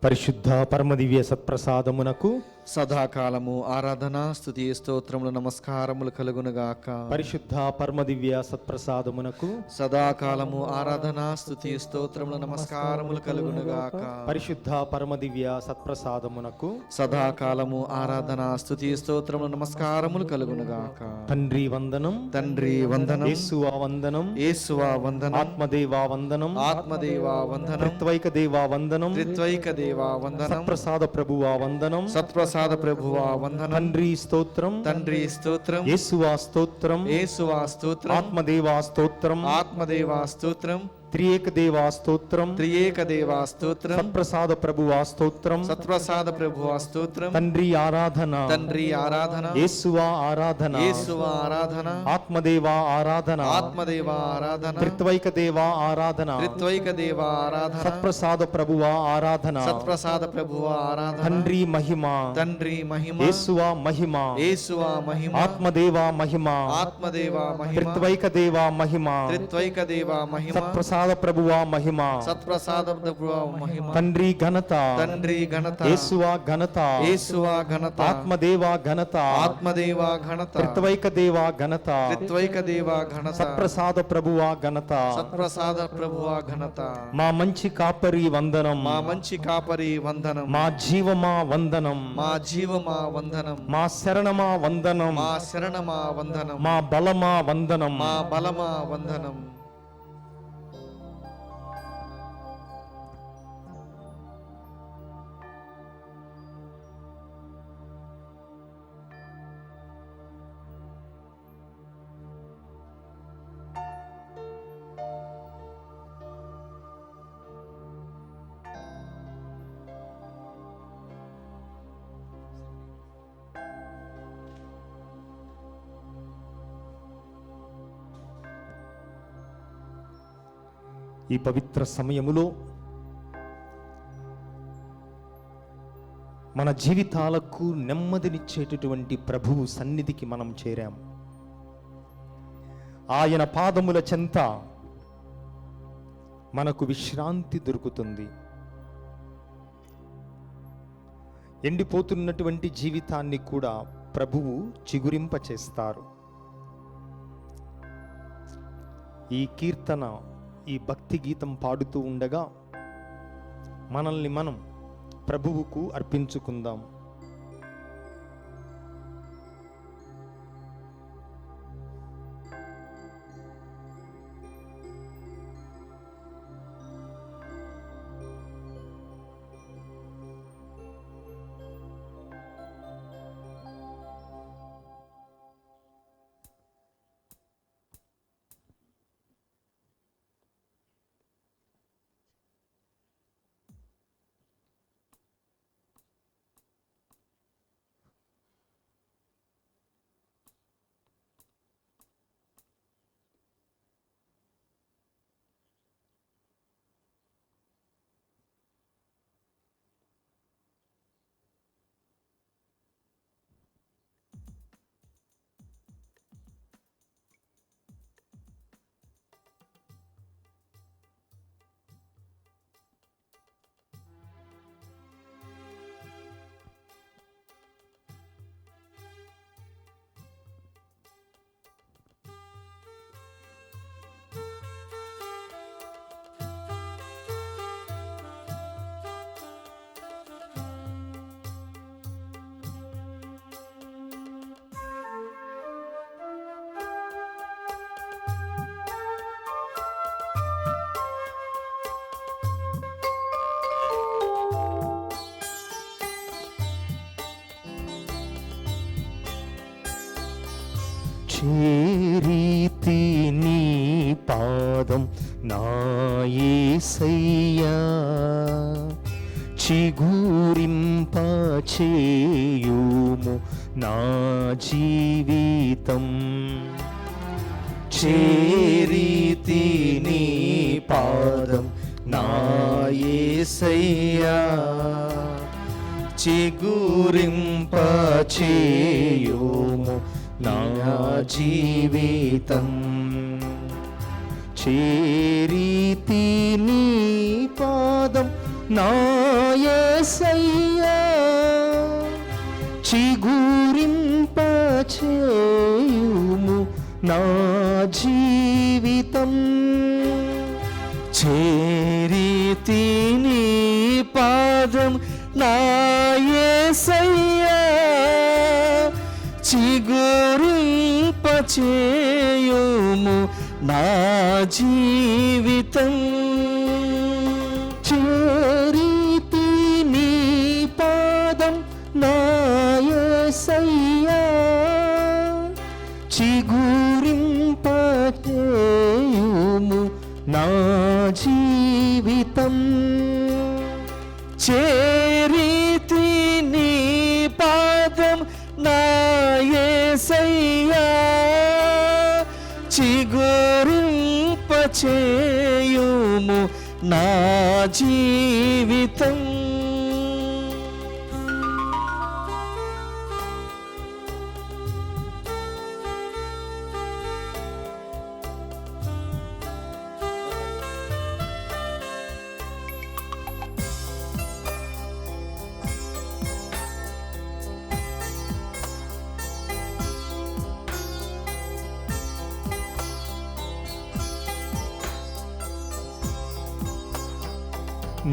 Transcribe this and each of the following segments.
పరిశుద్ధ పరమదివ్య సత్ప్రసాదమునకు సదాకాలము ఆరాధన స్తుతి స్తోత్రములు నమస్కారములు కలుగునుగాక. పరిశుద్ధ పరమదివ్య సత్ప్రసాదమునకు సదాకాలము ఆరాధన స్తుతి స్తోత్రములు నమస్కారములు కలుగునుగాక. పరిశుద్ధ పరమదివ్య సత్ప్రసాదమునకు సదాకాలము ఆరాధన స్తుతి స్తోత్రములు నమస్కారములు కలుగునుగాక. తండ్రి వందనం, తండ్రి వందనం, యేసువా వందనం, యేసువా వందనం, ఆత్మదేవా వందనం, ఆత్మదేవా వందనం, త్రిత్వైక దేవా వందనం, త్రిత్వైక దేవా వందనం, సత్ప్రసాద ప్రభువా వందనం, సత్ప్రసాద ప్రభువా వందనం. తండ్రి స్తోత్రం, తండ్రి స్తోత్రం, యేసువా స్తోత్రం, యేసువా స్తోత్రం, ఆత్మదేవా స్తోత్రం, ఆత్మదేవా స్తోత్రం, త్రియేక దేవా స్తోత్రం, త్రియేక దేవా స్తోత్రం, సత్ప్రసాద ప్రభువా స్తోత్రం, సత్ప్రసాద ప్రభువా స్తోత్రం, తండ్రి ఆరాధన, తండ్రి ఆరాధన, యేసువా ఆరాధన, యేసువా ఆరాధన, ఆత్మదేవా ఆరాధన, ఆత్మదేవా ఆరాధన, త్రిత్వైక దేవా ఆరాధన, త్రిత్వైక దేవా ఆరాధన, సత్ప్రసాద ప్రభువా ఆరాధన, సత్ప్రసాద ప్రభువా ఆరాధన, తండ్రి మహిమ, తండ్రి మహిమ, యేసువా మహిమ, యేసువా మహిమ, ఆత్మదేవా మహిమ, ఆత్మదేవా మహిమ, త్రిత్వైక దేవా మహిమ, త్రిత్వైక దేవా మహిమ, సత్ప్రసాద ప్రభువా మహిమ, సత్ప్రసాద ప్రభువా మహిమ, తండ్రి ఘనత, తండ్రి ఘనత, యేసువా ఘనత, యేసువా ఘనత, ఆత్మదేవా ఘనత, ఆత్మదేవా ఘనత, త్రిత్వైక దేవా ఘనత, త్రిత్వైక దేవా ఘనత, సత్ప్రసాద ప్రభువా ఘనత, సత్ప్రసాద ప్రభువా ఘనత. మా మంచి కాపరి వందనం, మా మంచి కాపరి వందనం, మా జీవమా వందనం, మా జీవమా వందనం, మా శరణమా వందనం, మా శరణమా వందనం, మా బలమా వందనం, మా బలమా వందనం. ఈ పవిత్ర సమయములో మన జీవితాలకు నెమ్మదినిచ్చేటటువంటి ప్రభువు సన్నిధికి మనం చేరాం. ఆయన పాదముల చెంత మనకు విశ్రాంతి దొరుకుతుంది. ఎండిపోతున్నటువంటి జీవితాన్ని కూడా ప్రభువు చిగురింపచేస్తారు. ఈ కీర్తన, ఈ భక్తి గీతం పాడుతూ ఉండగా మనల్ని మనం ప్రభువుకు అర్పించుకుందాం. చేరీతి నీ పాదం నా యేసయ్యా, చిగురింప చేయుము నా జీవితం. చేరీతి నీ పాదం నా యేసయ్యా, చిగురింప చేయుము నా జీవితం. చేరీతి నీ పాదం నా యేసయ్యా చిగురింపచేయుము నా జీవితం. చేరితి నీ పాదం నా యేసయ్యా చిగురింపచేయుము నా జీవితం. చేరితి నీ పాదం నా యేసయ్యా చిగురింపచేయుము నా జీవితం. చేరితి నీ పాదం నా యేసయ్యా చిగురింపచేయుము నా జీవితం.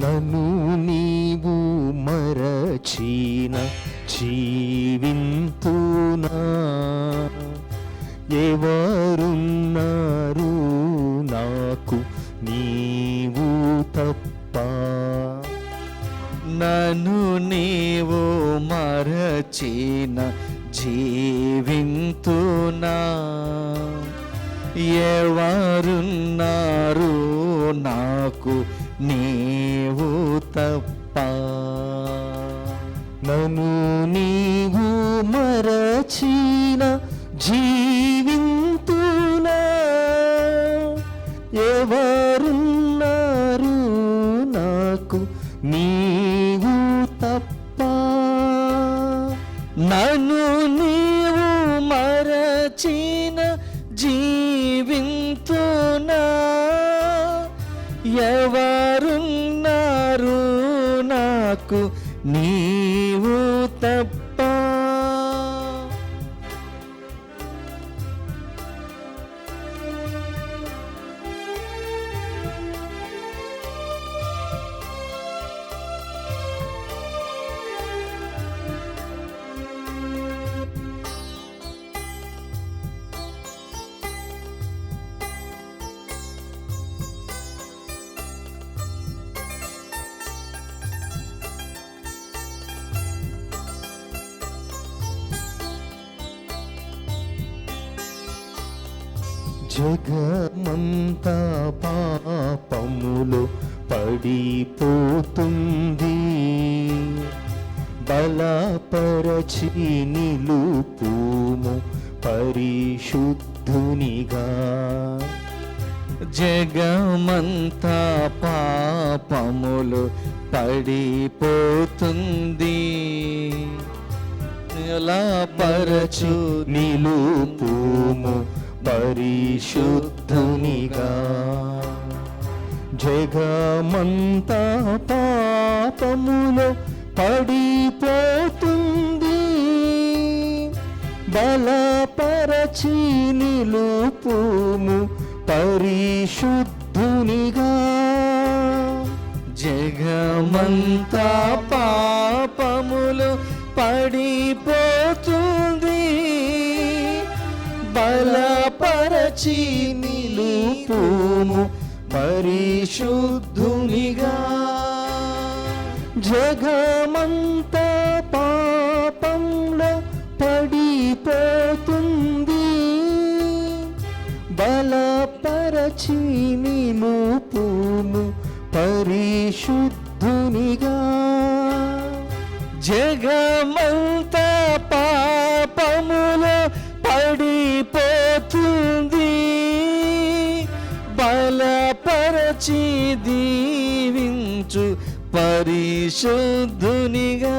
నన్ను నీవు మరచిన జీవింతునా ఎవరున్నారు నాకు నీవు తప్ప. నన్ను నీవు మరచిన జీవింతునా ఎవరున్నారు నాకు నీవు తప్ప. నన్ను నీవు మరచిన జీవింతునా ఎవరున్నారు నాకు నీవు తప్ప. నన్ను నీవు మరచిన జీవింతునా ఎవరున్నారు నాకు నీవు తప్ప. జగమంతా పాపములో పడిపోతుంది, బలపరచి నిలుపుము పరిశుద్ధునిగా. జగమంతా పాపములు పడిపోతుంది, బలపరచు నిలుపుము పరిశుద్ధునిగా. జగమంతా పాపములో పడిపోతుంది, బలపరచి నిలుపుము పరిశుద్ధునిగా. జగమంతా పాపములు పడిపోతుంది, బలపరచి నిలుపుము పరిశుద్ధునిగా. జగమంతా పాపంలో పడిపోతుంది, బలపరచి నిలుపుము పరిశుద్ధునిగా. జగమంతా పాపములో పడిపోతుంది, బలపరచి దీవించు పరిశుద్ధునిగా.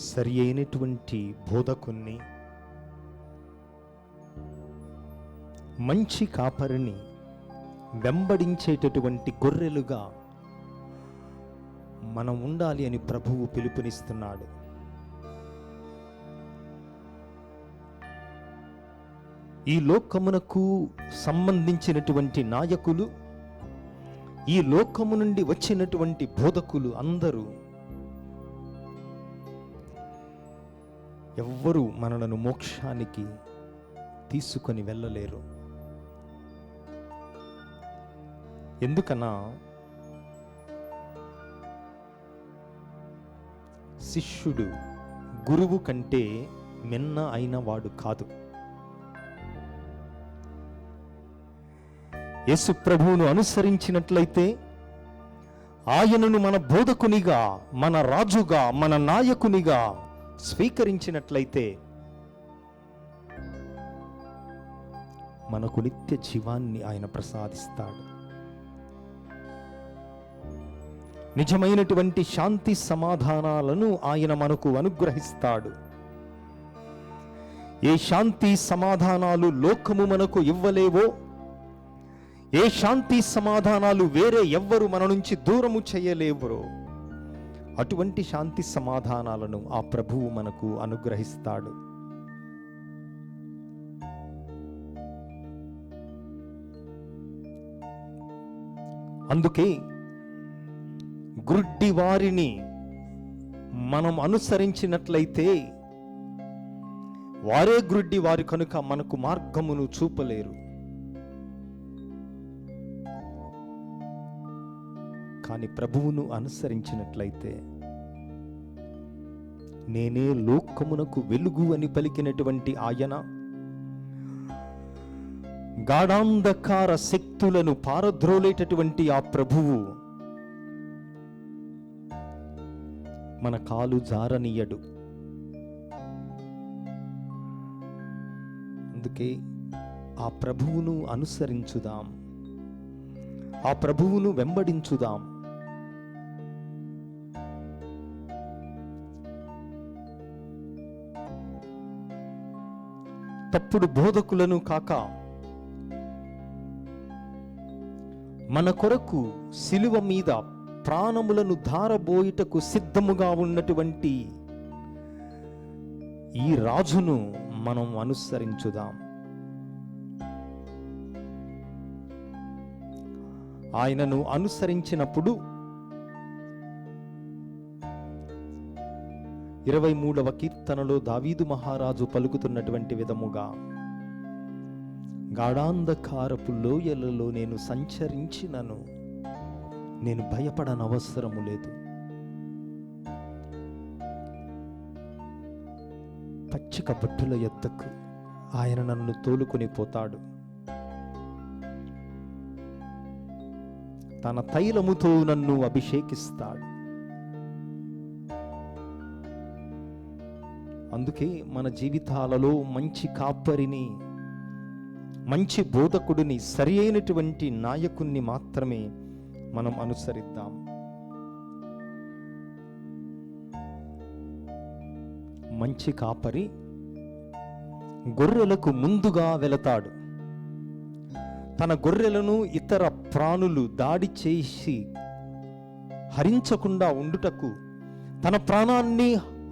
సరి అయినటువంటి బోధకుణ్ణి, మంచి కాపరిని వెంబడించేటటువంటి గొర్రెలుగా మనం ఉండాలి అని ప్రభువు పిలుపునిస్తున్నాడు. ఈ లోకమునకు సంబంధించినటువంటి నాయకులు, ఈ లోకము నుండి వచ్చినటువంటి బోధకులు అందరూ ఎవ్వరూ మనలను మోక్షానికి తీసుకొని వెళ్ళలేరు. ఎందుకన్నా శిష్యుడు గురువు కంటే మిన్న అయిన వాడు కాదు. యేసు ప్రభువును అనుసరించినట్లయితే, ఆయనను మన బోధకునిగా, మన రాజుగా, మన నాయకునిగా స్వీకరించినట్లయితే మనకు నిత్య జీవాన్ని ఆయన ప్రసాదిస్తాడు. నిజమైనటువంటి శాంతి సమాధానాలను ఆయన మనకు అనుగ్రహిస్తాడు. ఏ శాంతి సమాధానాలు లోకము మనకు ఇవ్వలేవో, ఏ శాంతి సమాధానాలు వేరే ఎవ్వరు మన నుంచి దూరము చేయలేవరో, అటువంటి శాంతి సమాధానాలను ఆ ప్రభువు మనకు అనుగ్రహిస్తాడు. అందుకే గుడ్డి వారిని మనం అనుసరించినట్లయితే వారే గ్రుడ్డి వారి కనుక మనకు మార్గమును చూపలేరు. కానీ ప్రభువును అనుసరించినట్లయితే, నేనే లోకమునకు వెలుగు అని పలికినటువంటి ఆయన గాఢాంధకార శక్తులను పారద్రోలేటటువంటి ఆ ప్రభువు మన కాలు జారనీయడు. అందుకే ఆ ప్రభువును అనుసరించుదాం, ఆ ప్రభువును వెంబడించుదాం. తప్పుడు బోధకులను కాక, మన కొరకు సిలువ మీద ప్రాణములను ధారబోయుటకు సిద్ధముగా ఉన్నటువంటి ఈ రాజును మనం అనుసరించుదాం. ఆయనను అనుసరించినప్పుడు 23వ కీర్తనలో దావీదు మహారాజు పలుకుతున్నటువంటి విధముగా, గాఢాంధకారపు లోయలలో నేను సంచరించినను నేను భయపడనవసరము లేదు. పచ్చిక బొట్టుల యొద్దకు ఆయన నన్ను తోలుకొని పోతాడు. తన తైలముతో నన్ను అభిషేకిస్తాడు. అందుకే మన జీవితాలలో మంచి కాపరిని, మంచి బోధకుడిని, సరి అయినటువంటి నాయకుణ్ణి మాత్రమే మనం అనుసరిద్దాం. మంచి కాపరి గొర్రెలకు ముందుగా వెళతాడు. తన గొర్రెలను ఇతర ప్రాణులు దాడి చేసి హరించకుండా ఉండుటకు, తన ప్రాణాన్ని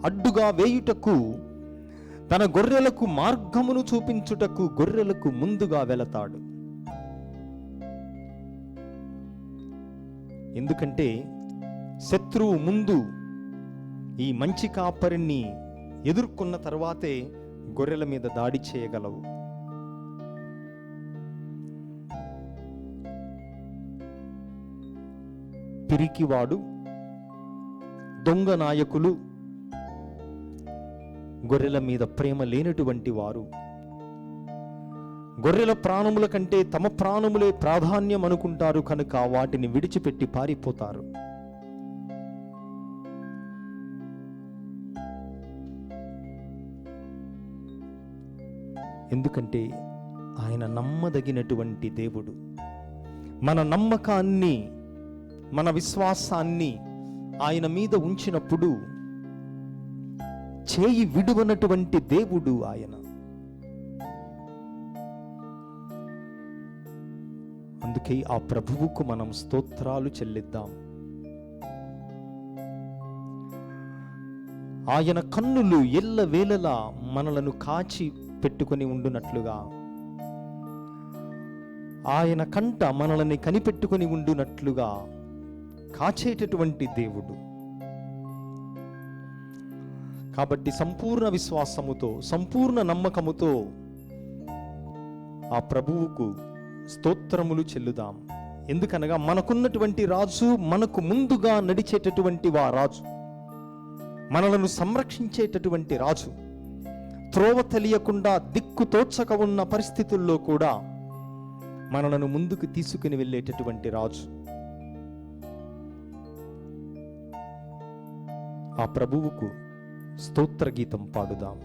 అడ్డుగా వేయుటకు, తన గొర్రెలకు మార్గమును చూపించుటకు గొర్రెలకు ముందుగా వెళతాడు. ఎందుకంటే శత్రువు ముందు ఈ మంచి కాపరిని ఎదుర్కొన్న తర్వాతే గొర్రెల మీద దాడి చేయగలవు. పిరికివాడు, దొంగ నాయకులు, గొర్రెల మీద ప్రేమ లేనటువంటి వారు గొర్రెల ప్రాణముల కంటే తమ ప్రాణములే ప్రాధాన్యం అనుకుంటారు కనుక వాటిని విడిచిపెట్టి పారిపోతారు. ఎందుకంటే ఆయన నమ్మదగినటువంటి దేవుడు. మన నమ్మకాన్ని, మన విశ్వాసాన్ని ఆయన మీద ఉంచినప్పుడు చేయి విడువనటువంటి దేవుడు ఆయన. అందుకే ఆ ప్రభువుకు మనం స్తోత్రాలు చెల్లిద్దాం. ఆయన కన్నులు ఎల్లవేళలా మనలను కాచి పెట్టుకొని ఉండునట్లుగా, ఆయన కంట మనల్ని కనిపెట్టుకొని ఉండునట్లుగా కాచేటటువంటి దేవుడు. కాబట్టి సంపూర్ణ విశ్వాసముతో, సంపూర్ణ నమ్మకముతో ఆ ప్రభువుకు స్తోత్రములు చెల్లుదాం. ఎందుకనగా మనకున్నటువంటి రాజు, మనకు ముందుగా నడిచేటటువంటి రాజు, మనలను సంరక్షించేటటువంటి రాజు, త్రోవ తెలియకుండా దిక్కు తోచక ఉన్న పరిస్థితుల్లో కూడా మనలను ముందుకు తీసుకుని వెళ్ళేటటువంటి రాజు. ఆ ప్రభువుకు స్తోత్ర గీతం పాడుదాం.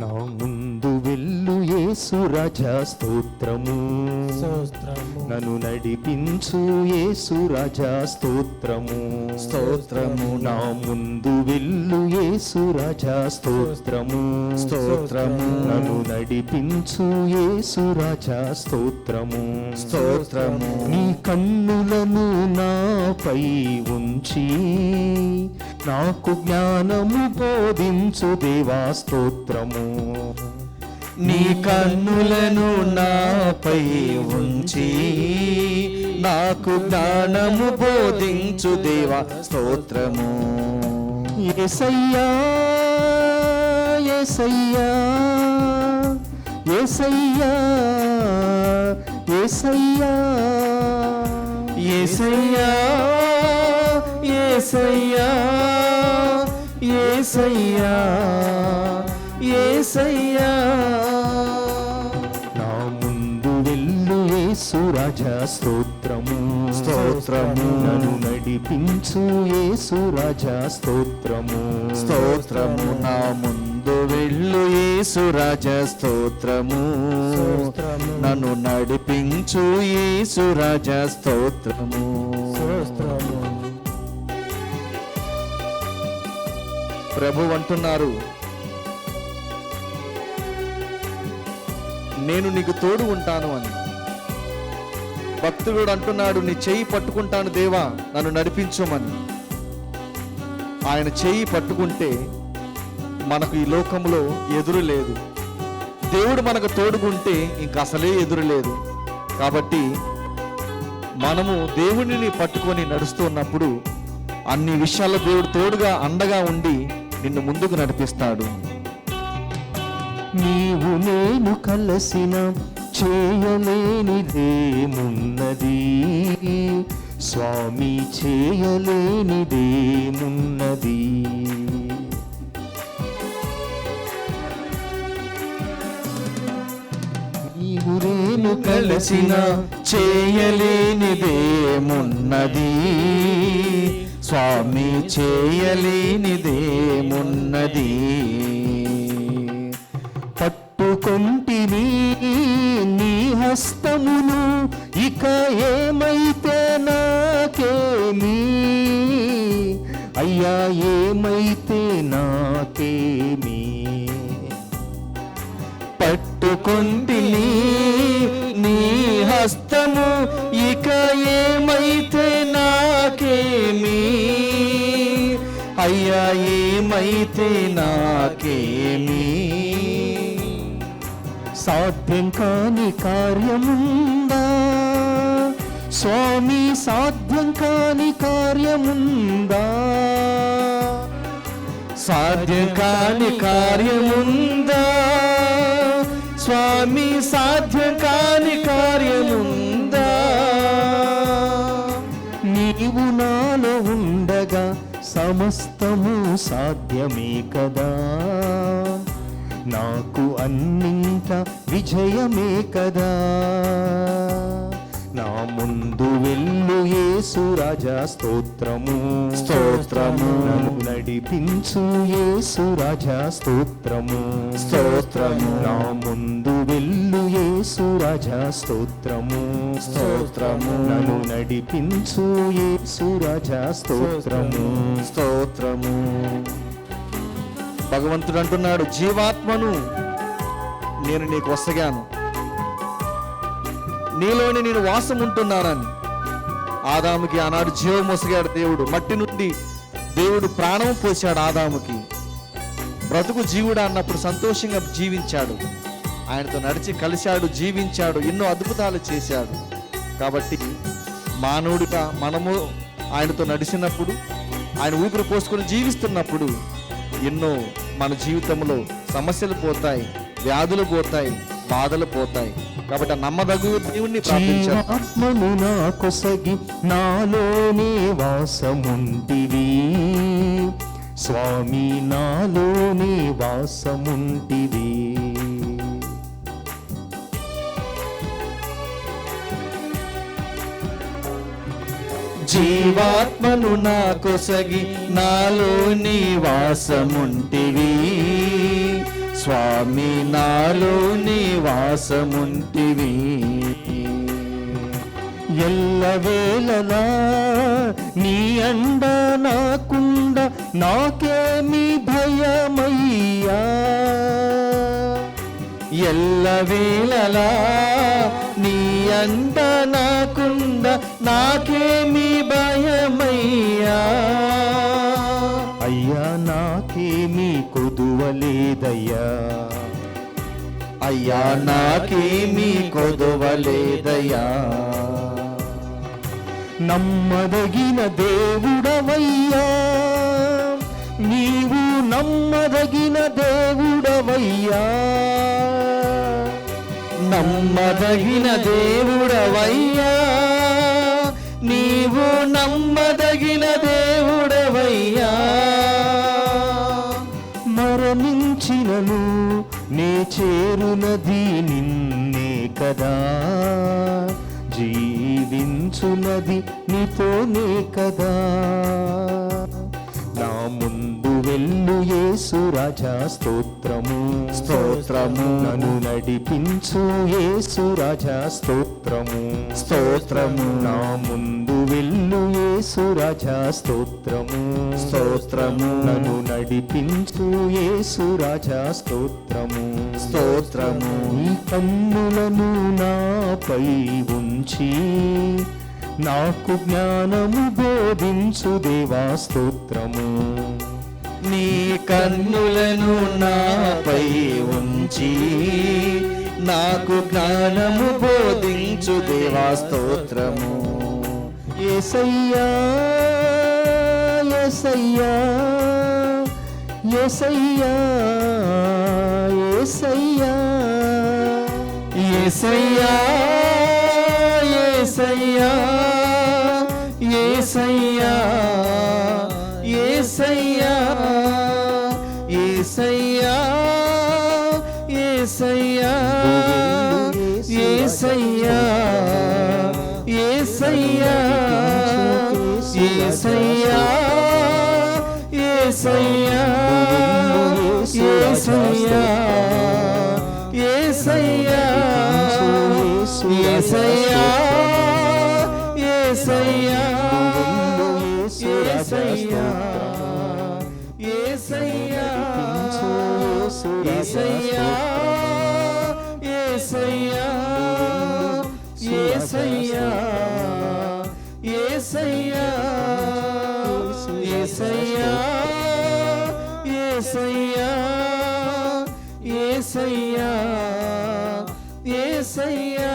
నా ముందు వెళ్ళు యేసు రాజా స్తోత్రము, నన్ను నడిపించు యేసు రాజా స్తోత్రము, స్తోత్రము. నా ముందు వెళ్ళు యేసు రాజా స్తోత్రము, స్తోత్రము. నన్ను నడిపించు యేసు రాజా స్తోత్రము, స్తోత్రము. నీ కన్నులను నాపై ఉంచి నాకు జ్ఞానము బోధించు దేవా స్తోత్రము. నీ కన్నులను నాపై ఉంచి నాకు జ్ఞానము బోధించు దేవా స్తోత్రము. యేసయ్యా యేసయ్యా యేసయ్యా యేసయ్యా యేసయ్యా యేసయ్యా యేసయ్యా యేసయ్యా. నా ముందు వెళ్ళు యేసు రాజా స్తోత్రము, స్తోత్రము. నన్ను నడిపించు యేసు రాజా స్తోత్రము, స్తోత్రము. నా ముందు వెళ్ళు యేసు రాజా స్తోత్రము, నన్ను నడిపించు యేసు రాజా స్తోత్రము. ప్రభు అంటున్నారు, నేను నీకు తోడు ఉంటాను అని. భక్తుడు అంటున్నాడు, నీ చెయ్యి పట్టుకుంటాను దేవా, నన్ను నడిపించమని. ఆయన చెయ్యి పట్టుకుంటే మనకు ఈ లోకంలో ఎదురు లేదు. దేవుడు మనకు తోడుకుంటే ఇంక అసలే ఎదురు లేదు. కాబట్టి మనము దేవుడిని పట్టుకొని నడుస్తున్నప్పుడు అన్ని విషయాల్లో దేవుడు తోడుగా అండగా ఉండి నిన్ను ముందుకు నడిపిస్తాడు. నీవు నేను కలసిన చేయలేనిదేమున్నది స్వామి, చేయలేనిదేమున్నది. నీవు నేను కలిసిన చేయలేనిదేమున్నది స్వామి, చేయలేనిదేమున్నది. పట్టుకొంటిని ఇక ఏమైతే నాకేమి, అయ్యా ఏమైతే నాకేమి, పట్టుకొంటిని నీ హస్తము, ఇక ఏమైతే నాకేమి, అయ్యా ఏమైతే నాకేమి. సాధ్యం కాని కార్యముందా స్వామి, సాధ్యం కాని కార్యముందా, సాధ్యం కాని కార్యముందా స్వామి, సాధ్యం కాని కార్యముందా. నీవు నాలో ఉండగా సమస్తము సాధ్యమే కదా, నాకు అన్నింట విజయమే కదా. నా ముందు వెళ్ళు యేసు రాజా స్తోత్రము, స్తోత్రము. నన్ను నడిపించు యేసు రాజా స్తోత్రము, స్తోత్రము. నా ముందు వెళ్ళు యేసు రాజా స్తోత్రము, స్తోత్రము. నన్ను నడిపించు యేసు రాజా స్తోత్రము. స్తోత్రము. భగవంతుడు అంటున్నాడు, జీవాత్మను నేను నీకు వసగాను, నీలోని నేను వాసం ఉంటున్నానని. ఆదాముకి ఆనాడు జీవం వసగాడు దేవుడు. మట్టి నుండి దేవుడు ప్రాణం పోసాడు ఆదాముకి. బ్రతుకు జీవుడా అన్నప్పుడు సంతోషంగా జీవించాడు, ఆయనతో నడిచి కలిశాడు, జీవించాడు, ఎన్నో అద్భుతాలు చేశాడు. కాబట్టి మానవుడిగా మనము ఆయనతో నడిచినప్పుడు, ఆయన ఊపిరి పోసుకొని జీవిస్తున్నప్పుడు ఎన్నో మన జీవితంలో సమస్యలు పోతాయి, వ్యాధులు పోతాయి, బాధలు పోతాయి. కాబట్టి ఆ నమ్మదగు దేవుణ్ణి ప్రార్థించాలి. ఆత్మను నా కొసగి నాలోనే వాసముంటివి స్వామి, నాలోనే వాసముంటివి. జీవాత్మను నా కొసగి నాలో నీ వాసముంటివి స్వామి, నాలో నీ వాసముంటివి. ఎల్లవేళలా నీ అండ నాకుండ, నాకేమి భయమయ్యా. ఎల్లవేళలా నీ అండ నాకుండ, నాకేమి భయమయ్యా. అయ్యా నాకేమీ కొదువలేదయ్యా, అయ్యా నాకేమీ కొదవలేదయ్యా. నమ్మదగిన దేవుడవయ్యా, నీవు నమ్మదగిన దేవుడవయ్యా. నమ్మదగిన దేవుడవయ్యా, నీవు నమ్మదగిన దేవుడవయ్యా. మరణించినను నే చేరునది నిన్నే కదా, జీవించునది నీతోనే కదా. నా ముందు వెళ్ళు యేసు రాజా స్తోత్రము, స్తోత్రము. నన్ను నడిపించు యేసు రాజా స్తోత్రము, స్తోత్రము. నా ముందు వెళ్ళు యేసు రాజా స్తోత్రము, స్తోత్రము. నన్ను నడిపించు యేసు రాజా స్తోత్రము, స్తోత్రము. నీ కన్నులను నాపై ఉంచి నాకు జ్ఞానము బోధించు దేవా స్తోత్రము. నీ కన్నులను నాపై ఉంచి నాకు జ్ఞానము బోధించు దేవా స్తోత్రము. యేసయ్యా యేసయ్యా యేసయ్యా యేసయ్యా యేసయ్యా యేసయ్యా యేసయ్యా యేసయ్యా యేసయ్యా యేసయ్యా యేసయ్యా యేసయ్యా యేసయ్యా యేసయ్యా యేసయ్యా యేసయ్యా యేసయ్యా యేసయ్యా యేసయ్యా యేసయ్యా యేసయ్యా యేసయ్యా యేసయ్యా యేసయ్యా యేసయ్యా యేసయ్యా యేసయ్యా.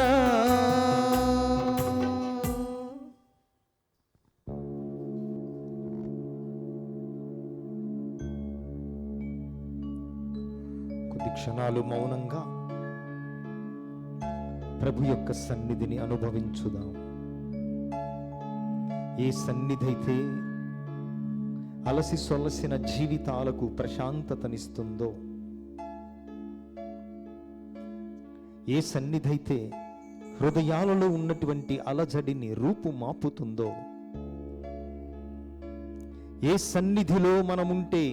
కొద్ది క్షణాలు మౌనంగా ప్రభు యొక్క సన్నిధిని అనుభవించుదాం. ఏ సన్నిధి అయితే అలసి సొలసిన జీవితాలకు ప్రశాంతతనిస్తుందో, ఏ సన్నిధి అయితే హృదయాలలో ఉన్నటువంటి అలజడిని రూపుమాపుతుందో, ఏ సన్నిధిలో మనముంటే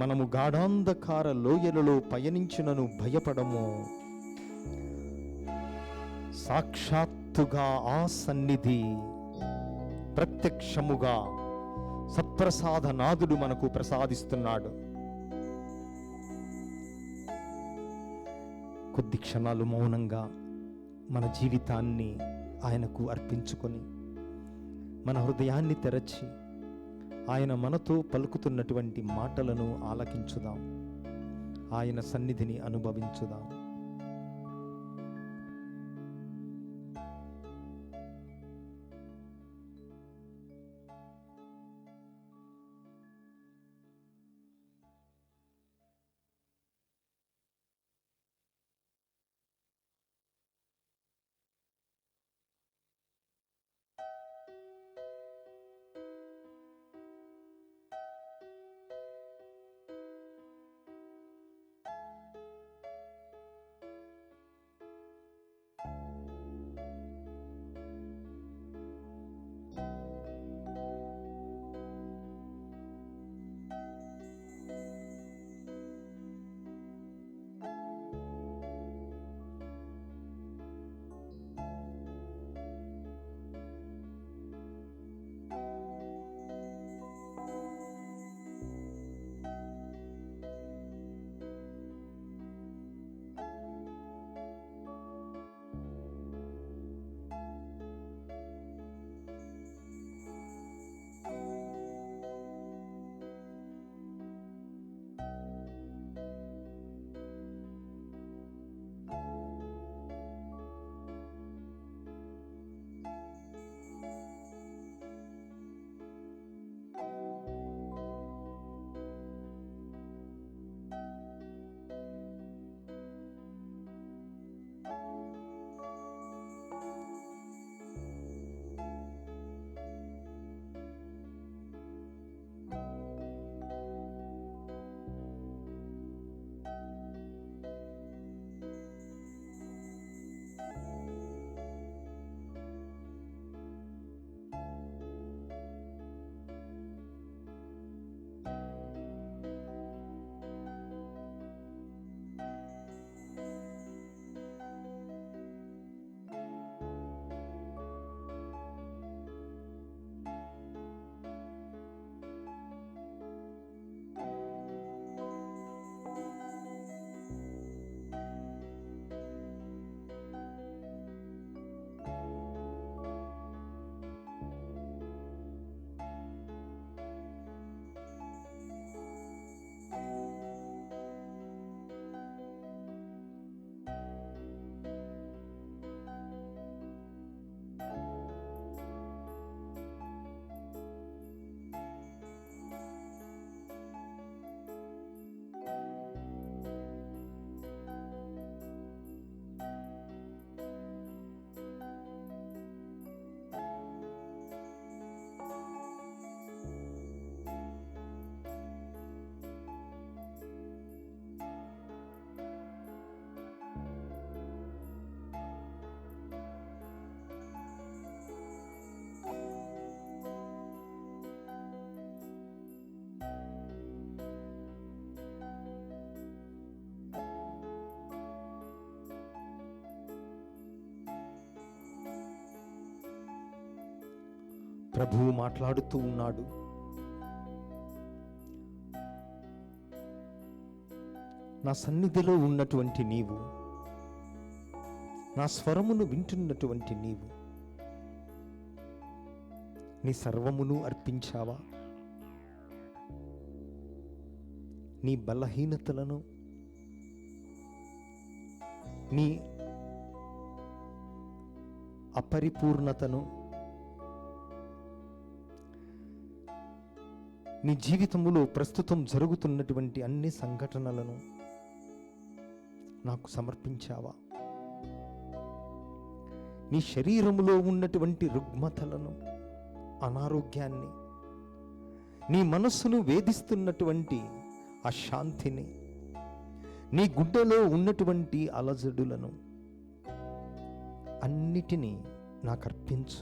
మనము గాఢాంధకార లోయలలో పయనించినను భయపడము, సాక్షాత్తుగా ఆ సన్నిధి ప్రత్యక్షముగా సత్ప్రసాదనాథుడు మనకు ప్రసాదిస్తున్నాడు. కొద్ది క్షణాలు మౌనంగా మన జీవితాన్ని ఆయనకు అర్పించుకొని, మన హృదయాన్ని తెరచి ఆయన మనతో పలుకుతున్నటువంటి మాటలను ఆలకించుదాం, ఆయన సన్నిధిని అనుభవించుదాం. ప్రభువు మాట్లాడుతూ ఉన్నాడు. నా సన్నిధిలో ఉన్నటువంటి నీవు, నా స్వరమును వింటున్నటువంటి నీవు నీ సర్వమును అర్పించావా? నీ బలహీనతలను, నీ అపరిపూర్ణతను, నీ జీవితంలో ప్రస్తుతం జరుగుతున్నటువంటి అన్ని సంఘటనలను నాకు సమర్పించావా? నీ శరీరములో ఉన్నటువంటి రుగ్మతలను, అనారోగ్యాన్ని, నీ మనస్సును వేధిస్తున్నటువంటి అశాంతిని, నీ గుండెలో ఉన్నటువంటి అలజడులను అన్నిటినీ నాకు అర్పించు.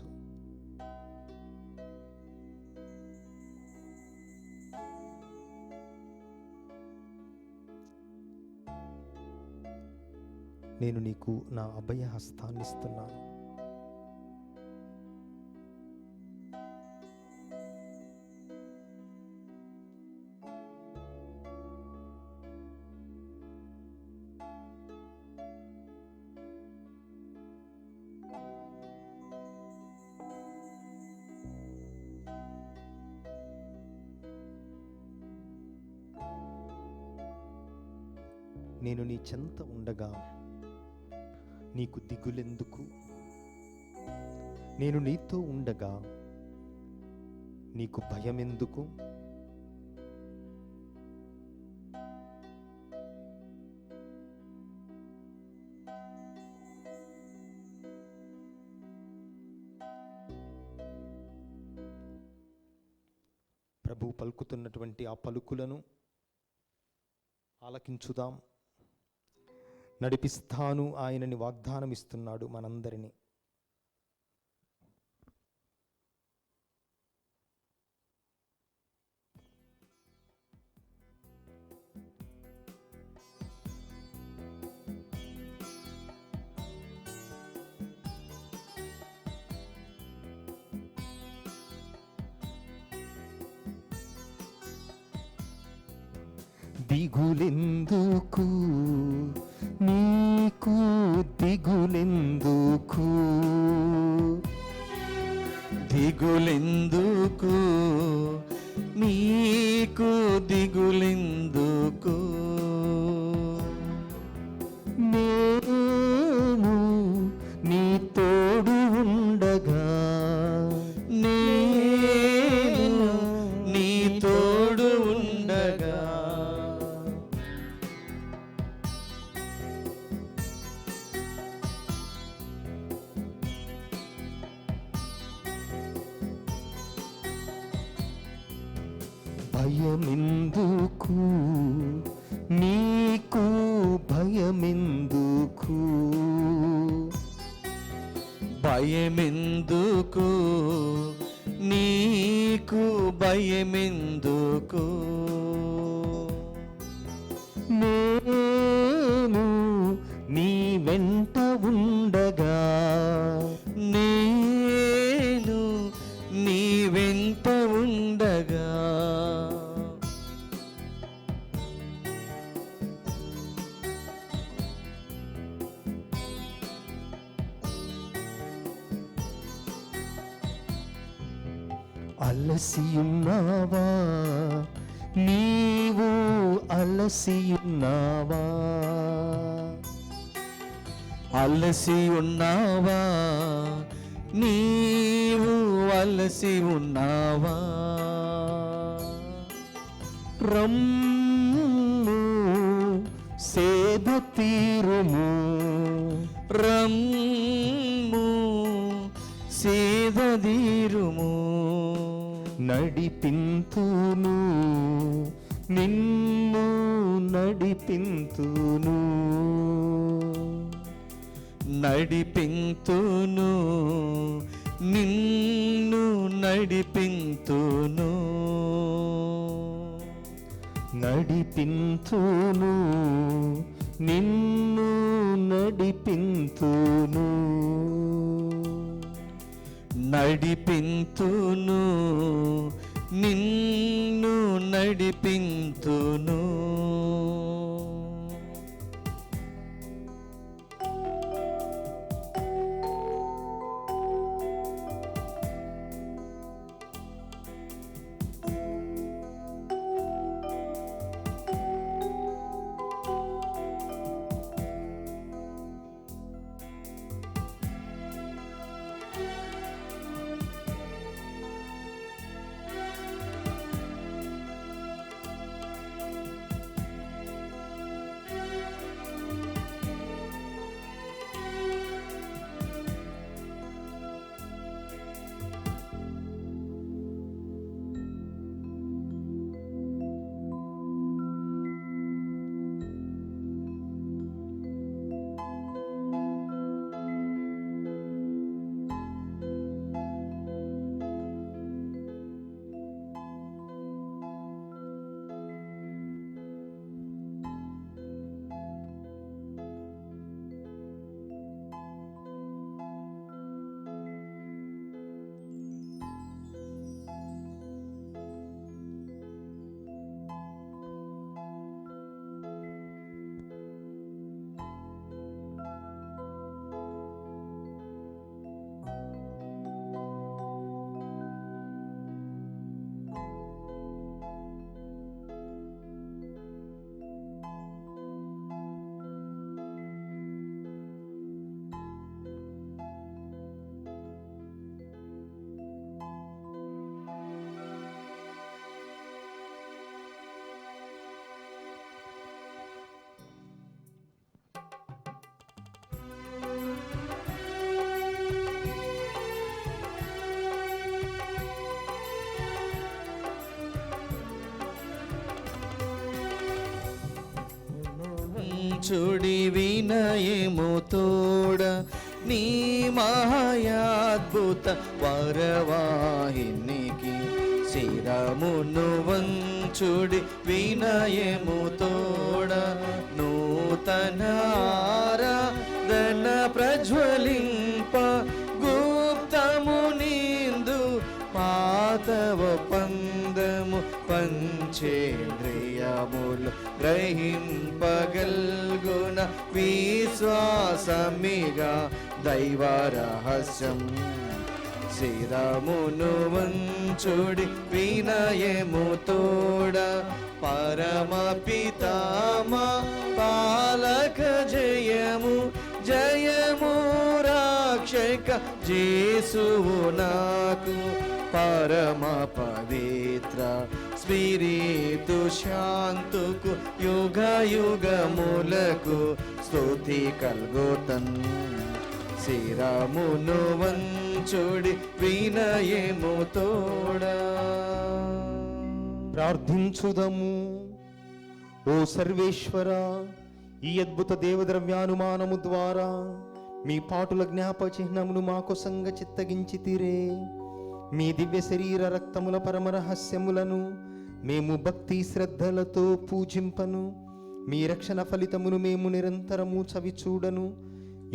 నేను నీకు నా అభయ హస్తాన్ని ఇస్తున్నాను. నేను నీ చెంత ఉండగా నీకు దిగులెందుకు? నేను నీతో ఉండగా నీకు భయమెందుకు? ప్రభువు పలుకుతున్నటువంటి ఆ పలుకులను ఆలకించుదాం. నడిపిస్తాను ఆయనని వాగ్దానం ఇస్తున్నాడు మనందరినీ. దిగులెందుకు నీకు, దిగులెందుకు, దిగులెందుకు నీకు, దిగులెందుకు? నేను నీ తోడు ఉండగా, నేను నీ తోడు ఉండగా, భయమెందుకు నీకు, భయమెందుకు, భయమెందుకు నీకు, భయమెందుకు? నేను నీ వెంట ఉండగా, నేను నీ వెంట ఉండగా, అలసియున్నావా నీవు, అలసియున్నావా, అలసి ఉన్నావా నీవు, అలసి ఉన్నావా? రమ్ము సేద తీరుము, రమ్ము సేదదీరుము, నడిపింతును నిన్ను, నడిపింతును, నడిపింతును నిన్ను, నడిపింతును, నడిపింతును నిన్ను, నడిపింతును, నడిపింతును, నిన్ను నడిపింతును. చూడి వినయము తోడ నీ మహాయాద్భుత వరవాహినికి శిరమును వంచుడి వినయము తోడ నూతన ఆరాధన ప్రజ్వలింప గుప్తము నిందు పాతవ పందము పంచేంద్రియములు గ్రహింపగల్గున విశ్వాసమిగా దైవ రహస్యం శిరమును వంచుడి వినయము తోడ పరమ పితామా పాలక జయము జయము రాక్షక జేసువు నాకు పరమ పవిత్ర స్పిరితు శాంతుకు యుగ యుగములకు స్తుతి కల్గోతన్ శిరమును వంచుడి వినయము తోడా. ప్రార్థించుదము. ఓ సర్వేశ్వర, ఈ అద్భుత దేవద్రవ్యానుమానము ద్వారా మీ పాటుల జ్ఞాప చిహ్నమును మాకు సంగ చిత్తగించితిరే. మీ దివ్య శరీర రక్తముల పరమ రహస్యములను మేము భక్తి శ్రద్ధలతో పూజింపను. మీ రక్షణ ఫలితమును మేము నిరంతరము చవిచూడను.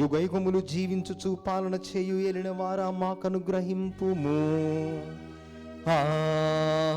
యుగయుగములు జీవించుచు పాలన చేయు ఏలిన వారా మాకనుగ్రహింపుము. ఆమేన్.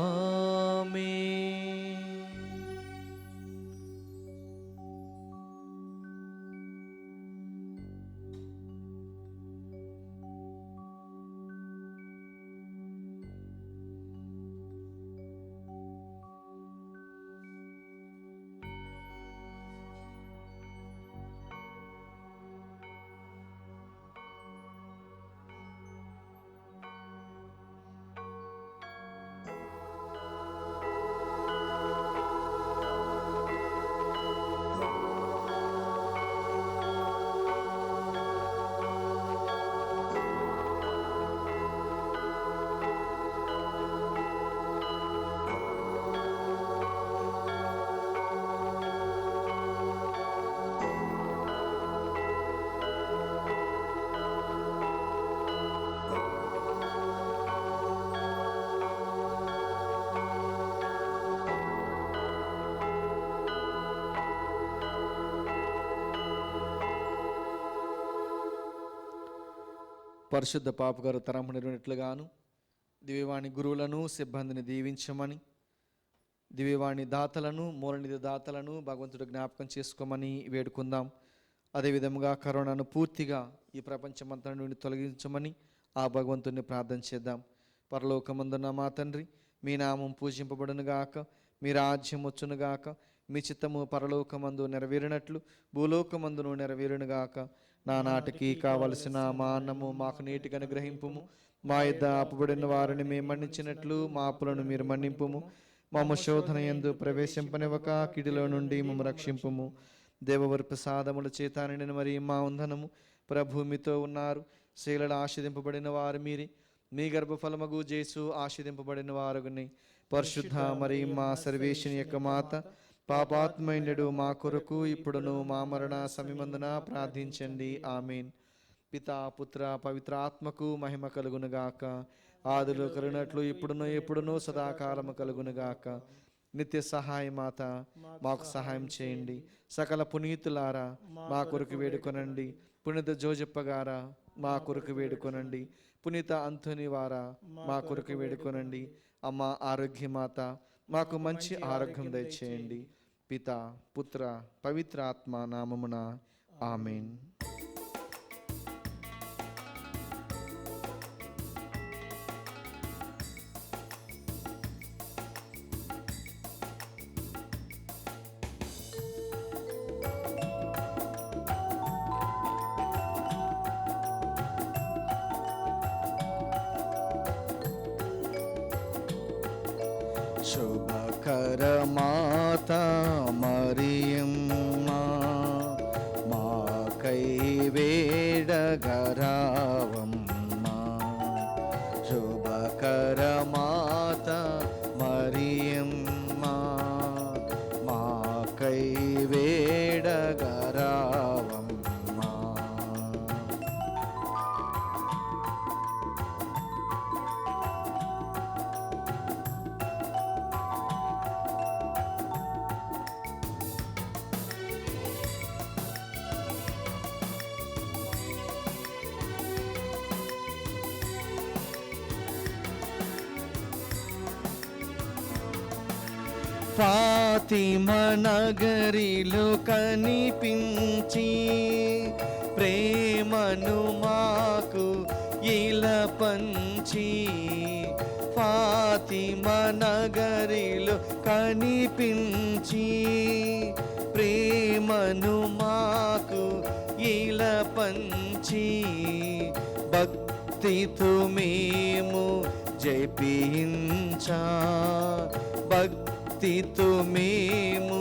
పరిశుద్ధ పాప గారు తరము నెరవేరినట్లుగాను దివ్యవాణి గురువులను సిబ్బందిని దీవించమని, దివ్యవాణి దాతలను మూలనిధి దాతలను భగవంతుడు జ్ఞాపకం చేసుకోమని వేడుకుందాం. అదేవిధముగా కరోనాను పూర్తిగా ఈ ప్రపంచమంతా నుండి తొలగించమని ఆ భగవంతుడిని ప్రార్థన చేద్దాం. పరలోకమందున్న మా తండ్రి, మీ నామం పూజింపబడునుగాక, మీ రాజ్యం వచ్చునుగాక, మీ చిత్తము పరలోకమందు నెరవేరినట్లు భూలోకమందును నెరవేరునుగాక. నానాటికి కావలసిన మా అన్నము మాకు నీటికి అనుగ్రహింపుము. మా యొద్ద అప్పుబడిన వారిని మేము మన్నించినట్లు మా అప్పులను మీరు మన్నింపుము. మమ్మ శోధన యందు ప్రవేశింపనివ్వక కీడులో నుండి మమ్మ రక్షింపుము. దేవవరి ప్రసాదముల చేత నిండిన మరి మా ఉందనము ప్రభు మీతో ఉన్నారు. శీలలు ఆశీర్వదింపబడిన వారు మీరే, మీ గర్భఫలమగు జేసు ఆశీర్వదింపబడిన వారుగుని. పరిశుద్ధ మరి మా సర్వేశ్వని యొక్క మాత, పాపాత్మైనడు మా కొరకు ఇప్పుడును మా మరణ సమయమందున ప్రార్థించండి. ఆమేన్. పితా పుత్ర పవిత్ర ఆత్మకు మహిమ కలుగునుగాక. ఆదిలో కలిగినట్లు ఇప్పుడును ఎప్పుడును సదాకాలము కలుగునుగాక. నిత్య సహాయ మాత, మాకు సహాయం చేయండి. సకల పునీతులారా మా కొరకు వేడుకొనండి. పునీత జోజప్ప గారా మా కొరకు వేడుకొనండి. పునీత అంతోని వారా మా కొరకు వేడుకొనండి. అమ్మ ఆరోగ్యమాత, మాకు మంచి ఆరోగ్యం దయచేయండి. పిత పుత్ర పవిత్ర ఆత్మ నామమున ఆమేన్. శుభకర మాత మరియమ్మ, మాకై వేడగరావమ్మ. శుభకర మాత మరియమ్మ, మాకై వేడగరావమ్మ. ఫాతిమ నగరిలో కనిపించి ప్రేమను మాకు ఇలా పంచి. ఫాతిమ నగరిలో కనిపించి ప్రేమను మాకు ఇలా పంచి. భక్తితో మేము జపించా, భక్తితో మేము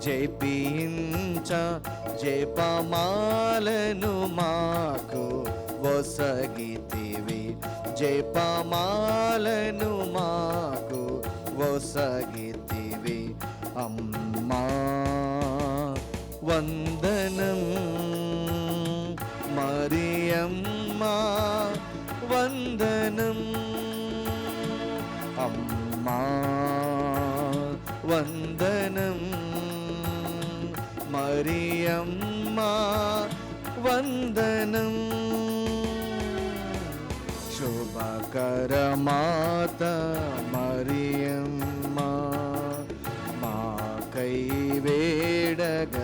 జపించ. జపమాలను మాకు వసగితివి, జపమాలను మాకు వసగితివి. అమ్మా వందనం, మరియమ్మ వందనం. అమ్మా వందనం, మరియమ్మ వందనం. శుభకర మాత మరియమ్మ, మాకై వేడగరావమ్మ,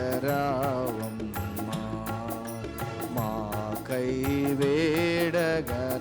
మాకై వేడగరావమ్మ.